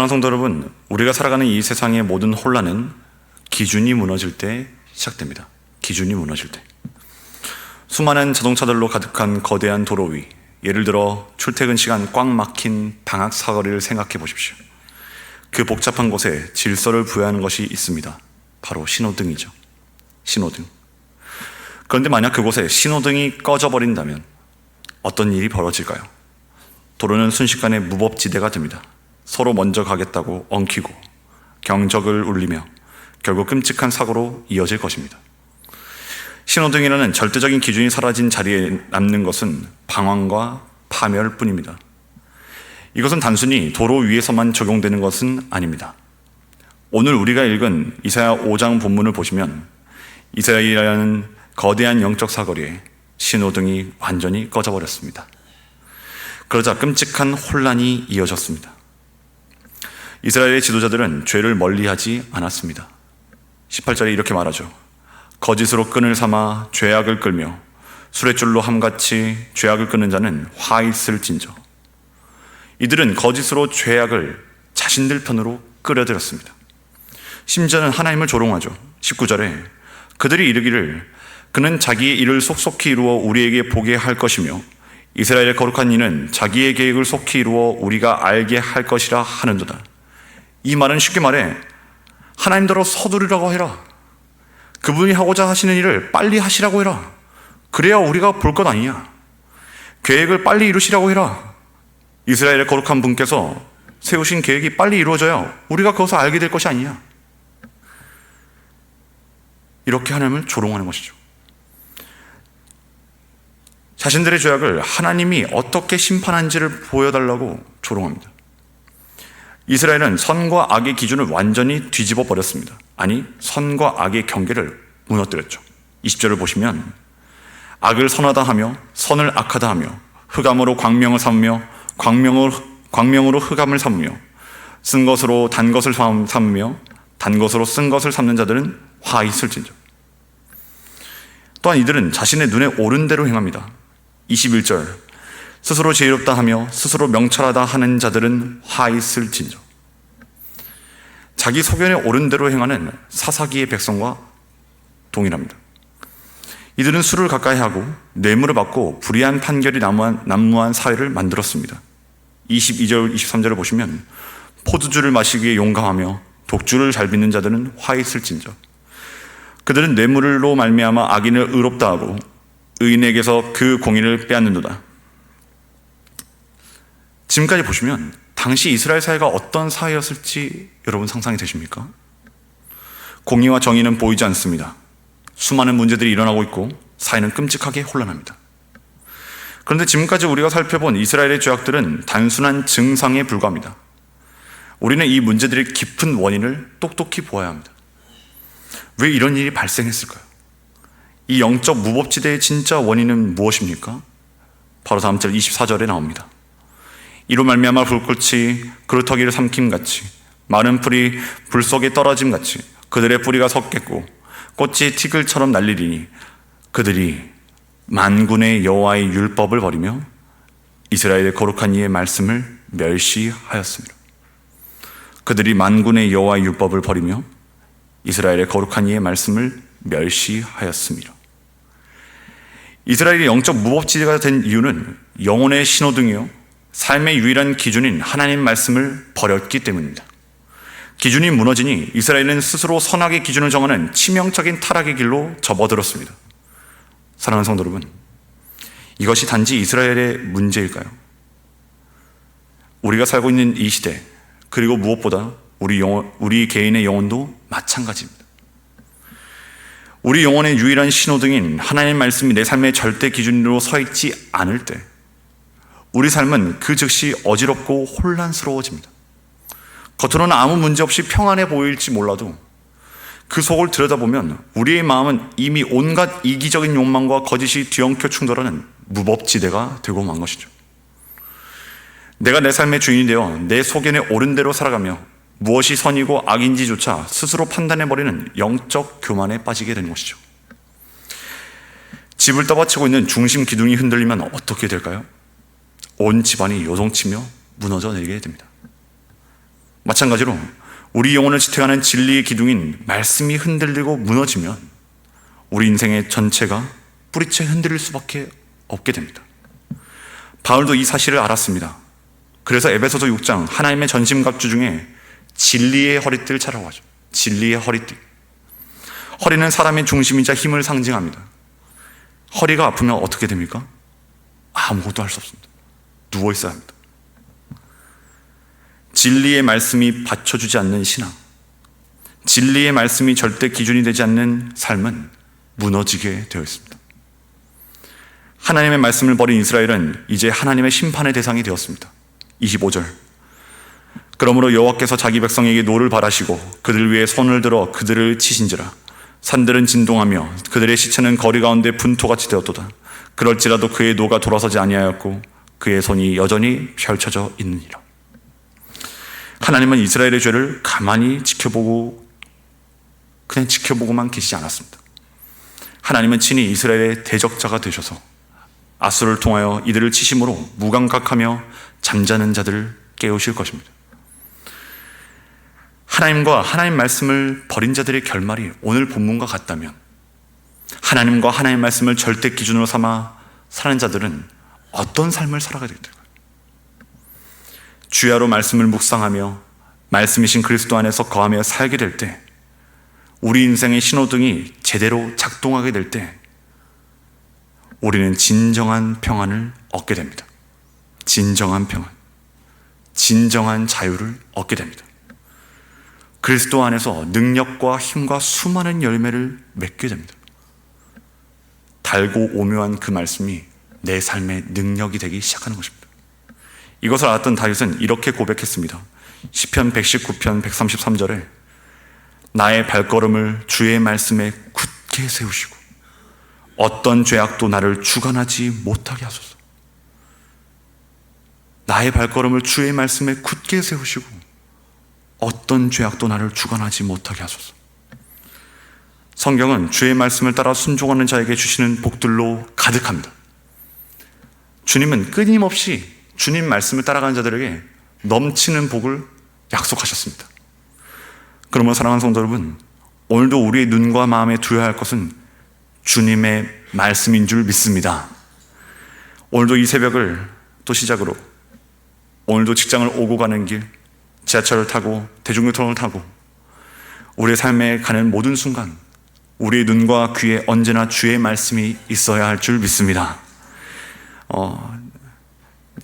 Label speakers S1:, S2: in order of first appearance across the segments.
S1: 사랑하는 성도 여러분, 우리가 살아가는 이 세상의 모든 혼란은 기준이 무너질 때 시작됩니다. 기준이 무너질 때. 수많은 자동차들로 가득한 거대한 도로 위, 예를 들어 출퇴근 시간 꽉 막힌 방학 사거리를 생각해 보십시오. 그 복잡한 곳에 질서를 부여하는 것이 있습니다. 바로 신호등이죠. 신호등. 그런데 만약 그곳에 신호등이 꺼져버린다면 어떤 일이 벌어질까요? 도로는 순식간에 무법지대가 됩니다. 서로 먼저 가겠다고 엉키고 경적을 울리며 결국 끔찍한 사고로 이어질 것입니다. 신호등이라는 절대적인 기준이 사라진 자리에 남는 것은 방황과 파멸뿐입니다. 이것은 단순히 도로 위에서만 적용되는 것은 아닙니다. 오늘 우리가 읽은 이사야 5장 본문을 보시면 이스라엘이라는 거대한 영적 사거리에 신호등이 완전히 꺼져버렸습니다. 그러자 끔찍한 혼란이 이어졌습니다. 이스라엘의 지도자들은 죄를 멀리하지 않았습니다. 18절에 이렇게 말하죠. 거짓으로 끈을 삼아 죄악을 끌며 수레줄로 함같이 죄악을 끊는 자는 화 있을진저. 이들은 거짓으로 죄악을 자신들 편으로 끌어들였습니다. 심지어는 하나님을 조롱하죠. 19절에 그들이 이르기를 그는 자기의 일을 속속히 이루어 우리에게 보게 할 것이며 이스라엘의 거룩한 이는 자기의 계획을 속히 이루어 우리가 알게 할 것이라 하는도다. 이 말은 쉽게 말해 하나님대로 서두르라고 해라. 그분이 하고자 하시는 일을 빨리 하시라고 해라. 그래야 우리가 볼 것 아니냐. 계획을 빨리 이루시라고 해라. 이스라엘의 거룩한 분께서 세우신 계획이 빨리 이루어져야 우리가 그것을 알게 될 것이 아니냐. 이렇게 하나님을 조롱하는 것이죠. 자신들의 죄악을 하나님이 어떻게 심판한지를 보여달라고 조롱합니다. 이스라엘은 선과 악의 기준을 완전히 뒤집어 버렸습니다. 아니, 선과 악의 경계를 무너뜨렸죠. 20절을 보시면 악을 선하다 하며 선을 악하다 하며 흑암으로 광명을 삼으며 광명으로 흑암을 삼으며 쓴 것으로 단 것을 삼으며 단 것으로 쓴 것을 삼는 자들은 화 있을진저. 또한 이들은 자신의 눈에 옳은 대로 행합니다. 21절 스스로 지혜롭다 하며 스스로 명철하다 하는 자들은 화 있을진저. 자기 소견에 옳은 대로 행하는 사사기의 백성과 동일합니다. 이들은 술을 가까이 하고 뇌물을 받고 불의한 판결이 난무한 사회를 만들었습니다. 22절 23절을 보시면 포도주를 마시기에 용감하며 독주를 잘 빚는 자들은 화 있을진저. 그들은 뇌물로 말미암아 악인을 의롭다 하고 의인에게서 그 공의를 빼앗는도다. 지금까지 보시면 당시 이스라엘 사회가 어떤 사회였을지 여러분 상상이 되십니까? 공의와 정의는 보이지 않습니다. 수많은 문제들이 일어나고 있고 사회는 끔찍하게 혼란합니다. 그런데 지금까지 우리가 살펴본 이스라엘의 죄악들은 단순한 증상에 불과합니다. 우리는 이 문제들의 깊은 원인을 똑똑히 보아야 합니다. 왜 이런 일이 발생했을까요? 이 영적 무법지대의 진짜 원인은 무엇입니까? 바로 다음 절 24절에 나옵니다. 이로 말미암아 불꽃이 그루터기를 삼킴같이 마른 풀이 불 속에 떨어짐같이 그들의 뿌리가 섰겠고 꽃이 티글처럼 날리리니 그들이 만군의 여호와의 율법을 버리며 이스라엘의 거룩한 이의 말씀을 멸시하였습니다. 그들이 만군의 여호와의 율법을 버리며 이스라엘의 거룩한 이의 말씀을 멸시하였습니다. 이스라엘이 영적 무법지대가 된 이유는 영혼의 신호등이요 삶의 유일한 기준인 하나님 말씀을 버렸기 때문입니다. 기준이 무너지니 이스라엘은 스스로 선악의 기준을 정하는 치명적인 타락의 길로 접어들었습니다. 사랑하는 성도 여러분, 이것이 단지 이스라엘의 문제일까요? 우리가 살고 있는 이 시대, 그리고 무엇보다 우리 개인의 영혼도 마찬가지입니다. 우리 영혼의 유일한 신호등인 하나님의 말씀이 내 삶의 절대 기준으로 서 있지 않을 때 우리 삶은 그 즉시 어지럽고 혼란스러워집니다. 겉으로는 아무 문제 없이 평안해 보일지 몰라도 그 속을 들여다보면 우리의 마음은 이미 온갖 이기적인 욕망과 거짓이 뒤엉켜 충돌하는 무법지대가 되고 만 것이죠. 내가 내 삶의 주인이 되어 내 소견에 옳은 대로 살아가며 무엇이 선이고 악인지조차 스스로 판단해버리는 영적 교만에 빠지게 되는 것이죠. 집을 떠받치고 있는 중심 기둥이 흔들리면 어떻게 될까요? 온 집안이 요동치며 무너져 내리게 됩니다. 마찬가지로 우리 영혼을 지탱하는 진리의 기둥인 말씀이 흔들리고 무너지면 우리 인생의 전체가 뿌리채 흔들릴 수밖에 없게 됩니다. 바울도 이 사실을 알았습니다. 그래서 에베소서 6장 하나님의 전심갑주 중에 진리의 허리띠를 차라고 하죠. 진리의 허리띠. 허리는 사람의 중심이자 힘을 상징합니다. 허리가 아프면 어떻게 됩니까? 아무것도 할 수 없습니다. 누워 있어야 합니다. 진리의 말씀이 받쳐주지 않는 신앙, 진리의 말씀이 절대 기준이 되지 않는 삶은 무너지게 되어 있습니다. 하나님의 말씀을 버린 이스라엘은 이제 하나님의 심판의 대상이 되었습니다. 25절. 그러므로 여호와께서 자기 백성에게 노를 바라시고 그들 위에 손을 들어 그들을 치신지라. 산들은 진동하며 그들의 시체는 거리 가운데 분토같이 되었도다. 그럴지라도 그의 노가 돌아서지 아니하였고 그의 손이 여전히 펼쳐져 있느니라. 하나님은 이스라엘의 죄를 가만히 그냥 지켜보고만 계시지 않았습니다. 하나님은 친히 이스라엘의 대적자가 되셔서 아수를 통하여 이들을 치심으로 무감각하며 잠자는 자들을 깨우실 것입니다. 하나님과 하나님 말씀을 버린 자들의 결말이 오늘 본문과 같다면 하나님과 하나님 말씀을 절대 기준으로 삼아 사는 자들은 어떤 삶을 살아가게 될까요? 주야로 말씀을 묵상하며 말씀이신 그리스도 안에서 거하며 살게 될 때, 우리 인생의 신호등이 제대로 작동하게 될 때 우리는 진정한 평안을 얻게 됩니다. 진정한 평안, 진정한 자유를 얻게 됩니다. 그리스도 안에서 능력과 힘과 수많은 열매를 맺게 됩니다. 달고 오묘한 그 말씀이 내 삶의 능력이 되기 시작하는 것입니다. 이것을 알았던 다윗은 이렇게 고백했습니다. 시편 119편 133절에 나의 발걸음을 주의 말씀에 굳게 세우시고 어떤 죄악도 나를 주관하지 못하게 하소서. 나의 발걸음을 주의 말씀에 굳게 세우시고 어떤 죄악도 나를 주관하지 못하게 하소서. 성경은 주의 말씀을 따라 순종하는 자에게 주시는 복들로 가득합니다. 주님은 끊임없이 주님 말씀을 따라가는 자들에게 넘치는 복을 약속하셨습니다. 그러므로 사랑하는 성도 여러분, 오늘도 우리의 눈과 마음에 두어야 할 것은 주님의 말씀인 줄 믿습니다. 오늘도 이 새벽을 또 시작으로 오늘도 직장을 오고 가는 길, 지하철을 타고 대중교통을 타고 우리의 삶에 가는 모든 순간 우리의 눈과 귀에 언제나 주의 말씀이 있어야 할 줄 믿습니다.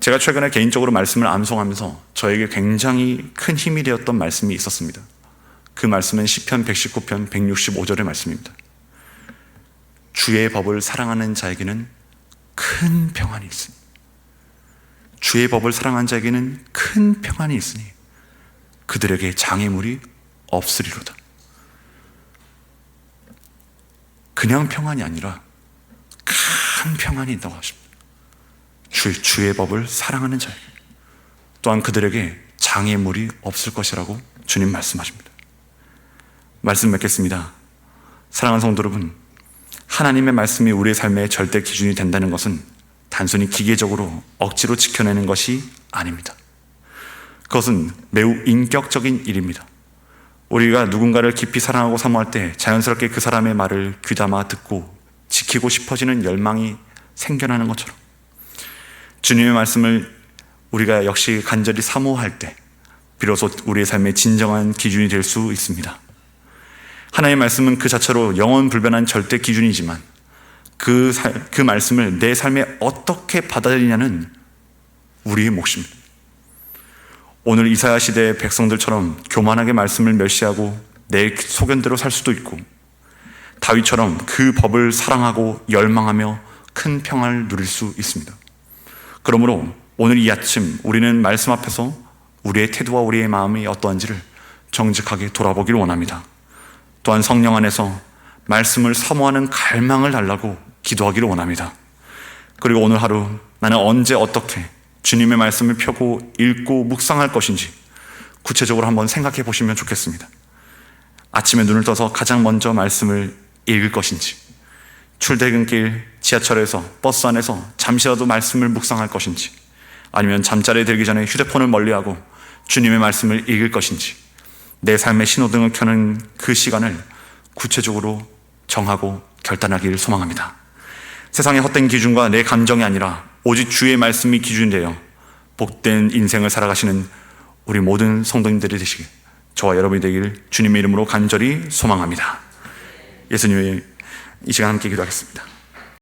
S1: 제가 최근에 개인적으로 말씀을 암송하면서 저에게 굉장히 큰 힘이 되었던 말씀이 있었습니다. 그 말씀은 시편 119편 165절의 말씀입니다. 주의 법을 사랑하는 자에게는 큰 평안이 있으니, 주의 법을 사랑하는 자에게는 큰 평안이 있으니 그들에게 장애물이 없으리로다. 그냥 평안이 아니라 큰 평안이 있다고 하십니다. 주의 법을 사랑하는 자에게, 또한 그들에게 장애물이 없을 것이라고 주님 말씀하십니다. 말씀 맺겠습니다. 사랑하는 성도 여러분, 하나님의 말씀이 우리의 삶의 절대 기준이 된다는 것은 단순히 기계적으로 억지로 지켜내는 것이 아닙니다. 그것은 매우 인격적인 일입니다. 우리가 누군가를 깊이 사랑하고 사모할 때 자연스럽게 그 사람의 말을 귀담아 듣고 지키고 싶어지는 열망이 생겨나는 것처럼 주님의 말씀을 우리가 역시 간절히 사모할 때 비로소 우리의 삶의 진정한 기준이 될 수 있습니다. 하나님의 말씀은 그 자체로 영원 불변한 절대 기준이지만 그 말씀을 내 삶에 어떻게 받아들이냐는 우리의 몫입니다. 오늘 이사야 시대의 백성들처럼 교만하게 말씀을 멸시하고 내 소견대로 살 수도 있고, 다윗처럼 그 법을 사랑하고 열망하며 큰 평안을 누릴 수 있습니다. 그러므로 오늘 이 아침 우리는 말씀 앞에서 우리의 태도와 우리의 마음이 어떠한지를 정직하게 돌아보기를 원합니다. 또한 성령 안에서 말씀을 사모하는 갈망을 달라고 기도하기를 원합니다. 그리고 오늘 하루 나는 언제 어떻게 주님의 말씀을 펴고 읽고 묵상할 것인지 구체적으로 한번 생각해 보시면 좋겠습니다. 아침에 눈을 떠서 가장 먼저 말씀을 읽을 것인지, 출퇴근길, 지하철에서, 버스 안에서 잠시라도 말씀을 묵상할 것인지, 아니면 잠자리에 들기 전에 휴대폰을 멀리하고 주님의 말씀을 읽을 것인지, 내 삶의 신호등을 켜는 그 시간을 구체적으로 정하고 결단하기를 소망합니다. 세상의 헛된 기준과 내 감정이 아니라 오직 주의 말씀이 기준이 되어 복된 인생을 살아가시는 우리 모든 성도님들이 되시길, 저와 여러분이 되길 주님의 이름으로 간절히 소망합니다. 예수님의 이 시간 함께 기도하겠습니다.